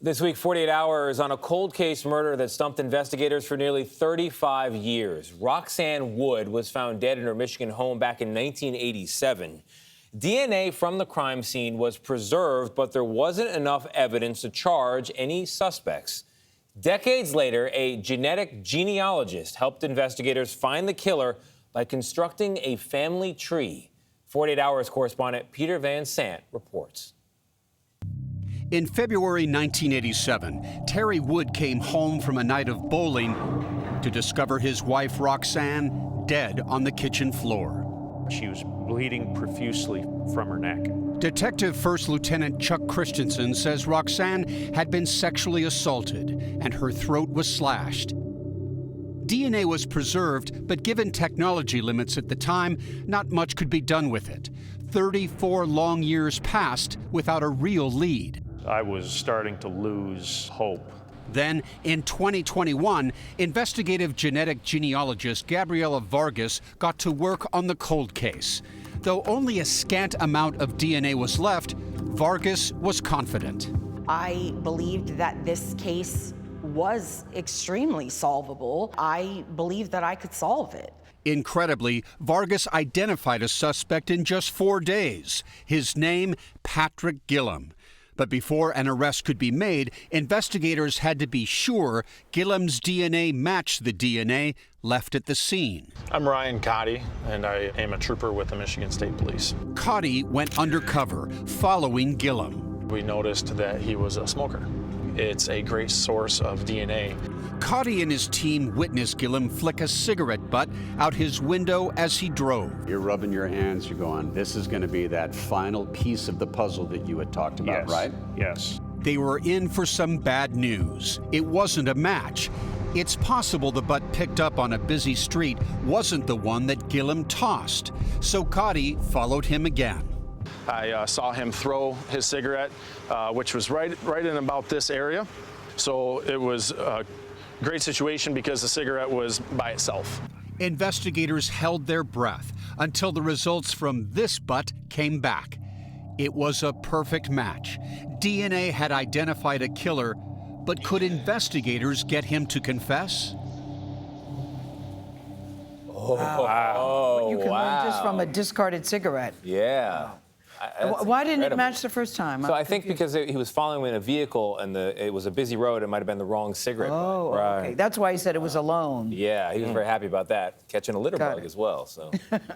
This week, 48 hours on a cold case murder that stumped investigators for nearly 35 years. Roxanne Wood was found dead in her Michigan home back in 1987. DNA from the crime scene was preserved, but there wasn't enough evidence to charge any suspects. Decades later, a genealogist helped investigators find the killer by constructing a family tree. 48 Hours correspondent Peter Van Sant reports. In February 1987, Terry Wood came home from a night of bowling to discover his wife, Roxanne, dead on the kitchen floor. She was bleeding profusely from her neck. Detective First Lieutenant Chuck Christensen says Roxanne had been sexually assaulted and her throat was slashed. DNA was preserved, but given technology limits at the time, not much could be done with it. 34 long years passed without a real lead. I was starting to lose hope. Then, in 2021, investigative genealogist Gabriela Vargas got to work on the cold case. Though only a scant amount of DNA was left, Vargas was confident. I believed that this case was extremely solvable. I believed that I could solve it. Incredibly, Vargas identified a suspect in just 4 days. His name, Patrick Gillum. But before an arrest could be made, investigators had to be sure Gillum's DNA matched the DNA left at the scene. I'm Ryan Cotty, and I am a trooper with the Michigan State Police. Cotty went undercover, following Gillum. We noticed that he was a smoker. It's a great source of DNA. Cotty and his team witnessed Gillum flick a cigarette butt out his window as he drove. You're rubbing your hands, you're going, this is going to be that final piece of the puzzle that you had talked about, Yes. right? Yes. They were in for some bad news. It wasn't a match. It's possible the butt picked up on a busy street wasn't the one that Gillum tossed. So Cotty followed him again. I saw him throw his cigarette, which was right in about this area. So it was a great situation because the cigarette was by itself. Investigators held their breath until the results from this butt came back. It was a perfect match. DNA had identified a killer, but could investigators get him to confess? Oh, You can learn just from a discarded cigarette. Yeah. That's Why didn't it incredible. match the first time? So I think because he was following in a vehicle and it was a busy road, it might have been the wrong cigarette. Oh, okay. That's why he said it was alone. Yeah, he was very happy about that, catching a litter Got bug it. as well. So.